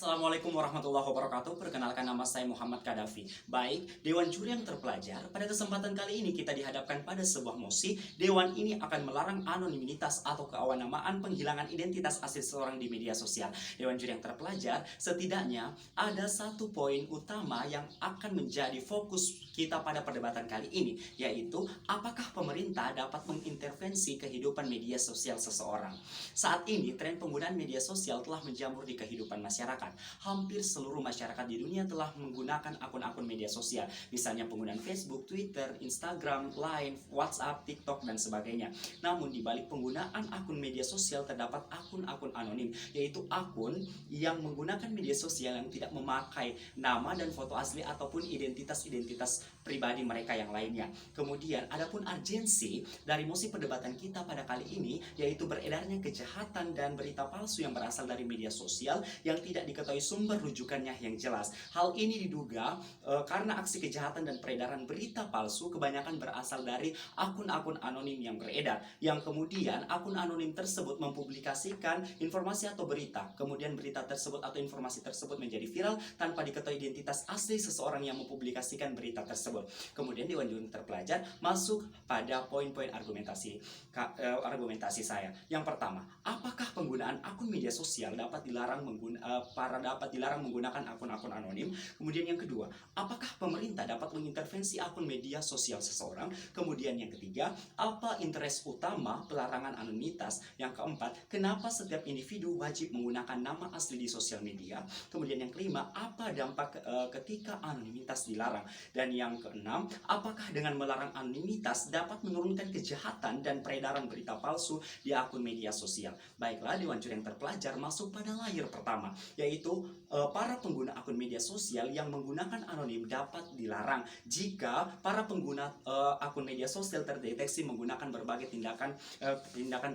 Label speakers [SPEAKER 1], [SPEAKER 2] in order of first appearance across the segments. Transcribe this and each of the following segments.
[SPEAKER 1] Assalamualaikum warahmatullahi wabarakatuh. Perkenalkan, nama saya Muhammad Kadafi. Baik, Dewan Juri yang terpelajar, pada kesempatan kali ini kita dihadapkan pada sebuah mosi. Dewan ini akan melarang anonimitas atau keawanamaan penghilangan identitas asli seseorang di media sosial. Dewan Juri yang terpelajar, setidaknya ada satu poin utama yang akan menjadi fokus kita pada perdebatan kali ini, yaitu apakah pemerintah dapat mengintervensi kehidupan media sosial seseorang. Saat ini, tren penggunaan media sosial telah menjamur di kehidupan masyarakat. Hampir seluruh masyarakat di dunia telah menggunakan akun-akun media sosial, misalnya penggunaan Facebook, Twitter, Instagram, Line, WhatsApp, TikTok, dan sebagainya. Namun di balik penggunaan akun media sosial terdapat akun-akun anonim, yaitu akun yang menggunakan media sosial yang tidak memakai nama dan foto asli ataupun identitas-identitas pribadi mereka yang lainnya. Kemudian adapun urgensi dari mosi perdebatan kita pada kali ini, yaitu beredarnya kejahatan dan berita palsu yang berasal dari media sosial yang tidak diketahui sumber rujukannya yang jelas. Hal ini diduga karena aksi kejahatan dan peredaran berita palsu kebanyakan berasal dari akun-akun anonim yang beredar, yang kemudian akun anonim tersebut mempublikasikan informasi atau berita, kemudian berita tersebut atau informasi tersebut menjadi viral tanpa diketahui identitas asli seseorang yang mempublikasikan berita tersebut. Kemudian Dewan Juri terpelajar masuk pada poin-poin argumentasi saya. Yang pertama, apakah penggunaan akun media sosial dapat dilarang menggunakan akun-akun anonim? Kemudian yang kedua, apakah pemerintah dapat mengintervensi akun media sosial seseorang? Kemudian yang ketiga, apa interest utama pelarangan anonimitas? Yang keempat, kenapa setiap individu wajib menggunakan nama asli di sosial media? Kemudian yang kelima, apa dampak ketika anonimitas dilarang? Dan yang keenam, apakah dengan melarang anonimitas dapat menurunkan kejahatan dan peredaran berita palsu di akun media sosial? Baiklah, Dewan Juri yang terpelajar masuk pada layer pertama, yaitu para pengguna akun media sosial yang menggunakan anonim dapat dilarang jika para pengguna akun media sosial terdeteksi menggunakan berbagai tindakan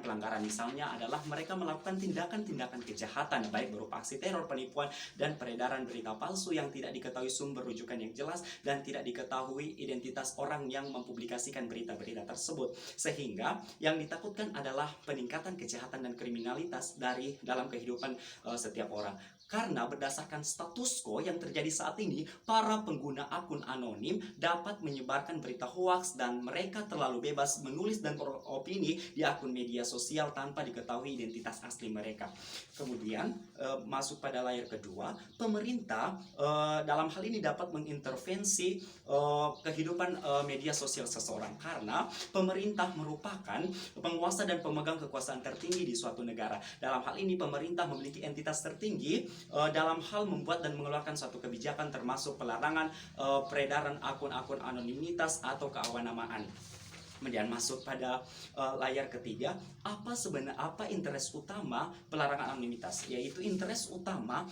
[SPEAKER 1] pelanggaran. Misalnya adalah mereka melakukan tindakan-tindakan kejahatan, baik berupa aksi teror, penipuan, dan peredaran berita palsu yang tidak diketahui sumber rujukan yang jelas dan tidak diketahui identitas orang yang mempublikasikan berita-berita tersebut. Sehingga yang ditakutkan adalah peningkatan kejahatan dan kriminalitas dalam kehidupan setiap orang. Karena berdasarkan status quo yang terjadi saat ini, para pengguna akun anonim dapat menyebarkan berita hoaks dan mereka terlalu bebas menulis dan beropini di akun media sosial tanpa diketahui identitas asli mereka. Kemudian masuk pada layar kedua, pemerintah dalam hal ini dapat mengintervensi kehidupan media sosial seseorang, karena pemerintah merupakan penguasa dan pemegang kekuasaan tertinggi di suatu negara. Dalam hal ini pemerintah memiliki entitas tertinggi dalam hal membuat dan mengeluarkan suatu kebijakan, termasuk pelarangan peredaran akun-akun anonimitas atau keawanamaan. Kemudian masuk pada layar ketiga, apa interest utama pelarangan anonimitas? Yaitu interest utama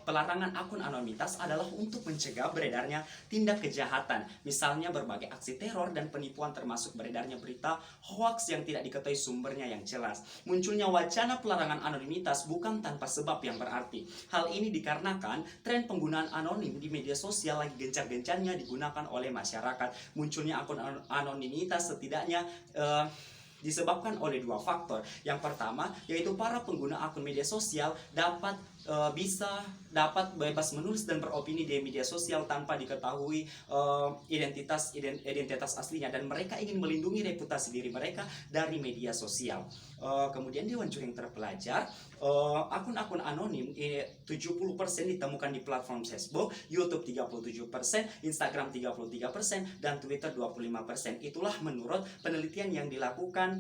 [SPEAKER 1] pelarangan akun anonimitas adalah untuk mencegah beredarnya tindak kejahatan, misalnya berbagai aksi teror dan penipuan, termasuk beredarnya berita hoaks yang tidak diketahui sumbernya yang jelas. Munculnya wacana pelarangan anonimitas bukan tanpa sebab yang berarti. Hal ini dikarenakan tren penggunaan anonim di media sosial lagi gencar-gencarnya digunakan oleh masyarakat. Munculnya akun anonimitas setidaknya disebabkan oleh dua faktor. Yang pertama, yaitu para pengguna akun media sosial dapat bebas menulis dan beropini di media sosial tanpa diketahui identitas aslinya, dan mereka ingin melindungi reputasi diri mereka dari media sosial. Kemudian Dewan Juri yang terpelajar, akun-akun anonim 70% ditemukan di platform Facebook, YouTube 37%, Instagram 33%, dan Twitter 25%. Itulah menurut penelitian yang dilakukan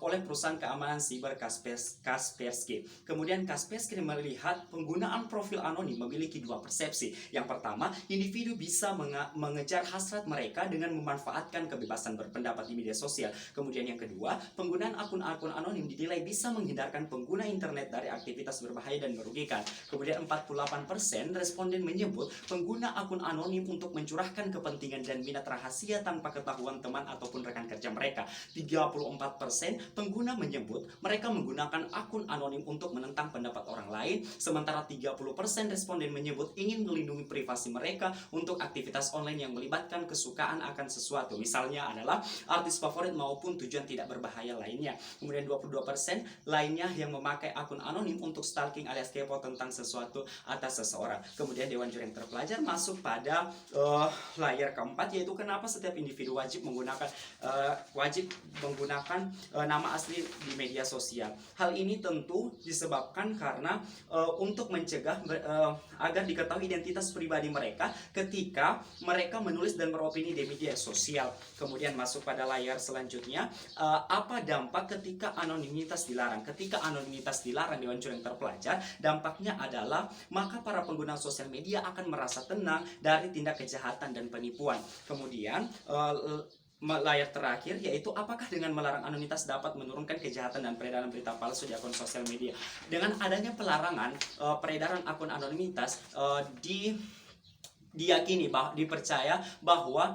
[SPEAKER 1] oleh perusahaan keamanan siber Kaspersky. Kemudian Kaspersky melihat penggunaan profil anonim memiliki dua persepsi. Yang pertama, individu bisa mengejar hasrat mereka dengan memanfaatkan kebebasan berpendapat di media sosial. Kemudian yang kedua, penggunaan akun-akun anonim dinilai bisa menghindarkan pengguna internet dari aktivitas berbahaya dan merugikan. Kemudian 48% responden menyebut pengguna akun anonim untuk mencurahkan kepentingan dan minat rahasia tanpa ketahuan teman ataupun rekan kerja mereka. 34% pengguna menyebut mereka menggunakan akun anonim untuk menentang pendapat orang lain. sementara 30% responden menyebut ingin melindungi privasi mereka untuk aktivitas online yang melibatkan kesukaan akan sesuatu. Misalnya adalah artis favorit maupun tujuan tidak berbahaya lainnya. Kemudian 22% lainnya yang memakai akun anonim untuk stalking alias kepo tentang sesuatu atas seseorang. Kemudian Dewan Juri yang terpelajar masuk pada layar keempat, yaitu kenapa setiap individu wajib menggunakan nama asli di media sosial. Hal ini tentu disebabkan karena untuk mencegah agar diketahui identitas pribadi mereka ketika mereka menulis dan beropini di media sosial. Kemudian masuk pada layar selanjutnya, apa dampak ketika anonimitas dilarang? Ketika anonimitas dilarang Dewan Juri yang terpelajar, dampaknya adalah maka para pengguna sosial media akan merasa tenang dari tindak kejahatan dan penipuan. Kemudian layar terakhir, yaitu apakah dengan melarang anonimitas dapat menurunkan kejahatan dan peredaran berita palsu di akun sosial media. Dengan adanya pelarangan peredaran akun anonimitas, diyakini dipercaya bahwa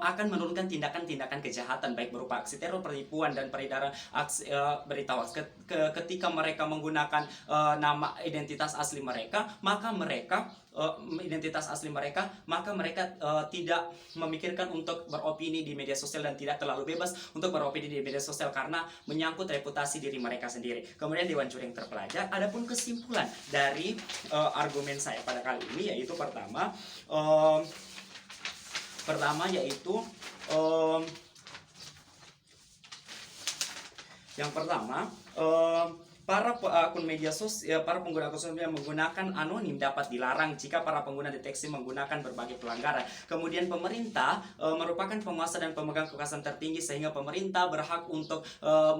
[SPEAKER 1] akan menurunkan tindakan-tindakan kejahatan baik berupa aksi teror, penipuan, dan peredaran berita hoax. Ketika mereka menggunakan nama identitas asli mereka, maka mereka tidak memikirkan untuk beropini di media sosial dan tidak terlalu bebas untuk beropini di media sosial karena menyangkut reputasi diri mereka sendiri. Kemudian Dewan Juri yang terpelajar, adapun kesimpulan dari argumen saya pada kali ini, yaitu pertama para pengguna akun sosial yang menggunakan anonim dapat dilarang jika para pengguna deteksi menggunakan berbagai pelanggaran. Kemudian pemerintah merupakan penguasa dan pemegang kekuasaan tertinggi, sehingga pemerintah berhak untuk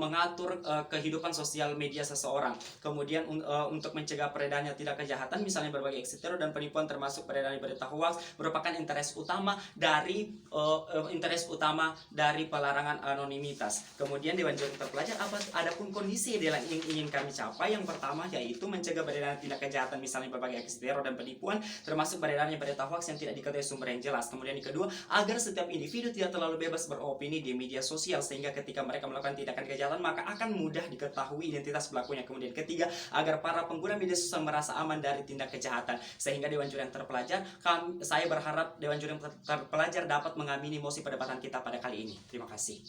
[SPEAKER 1] mengatur kehidupan sosial media seseorang. Kemudian untuk mencegah peredarannya tidak kejahatan, misalnya berbagai aksi teror dan penipuan termasuk peredaran berita hoax, merupakan interest utama dari pelarangan anonimitas. Kemudian Dewan Juri terpelajar, adapun kondisi yang ingin kami capai, yang pertama yaitu mencegah beredaran tindak kejahatan misalnya berbagai aksi teror dan penipuan termasuk beredarannya berita hoax yang tidak diketahui sumber yang jelas. Kemudian yang kedua, agar setiap individu tidak terlalu bebas beropini di media sosial sehingga ketika mereka melakukan tindakan kejahatan maka akan mudah diketahui identitas pelakunya. Kemudian ketiga, agar para pengguna media sosial merasa aman dari tindak kejahatan. Sehingga Dewan Juri yang terpelajar, saya berharap Dewan Juri yang terpelajar dapat mengamini mosi perdebatan kita pada kali ini. Terima kasih.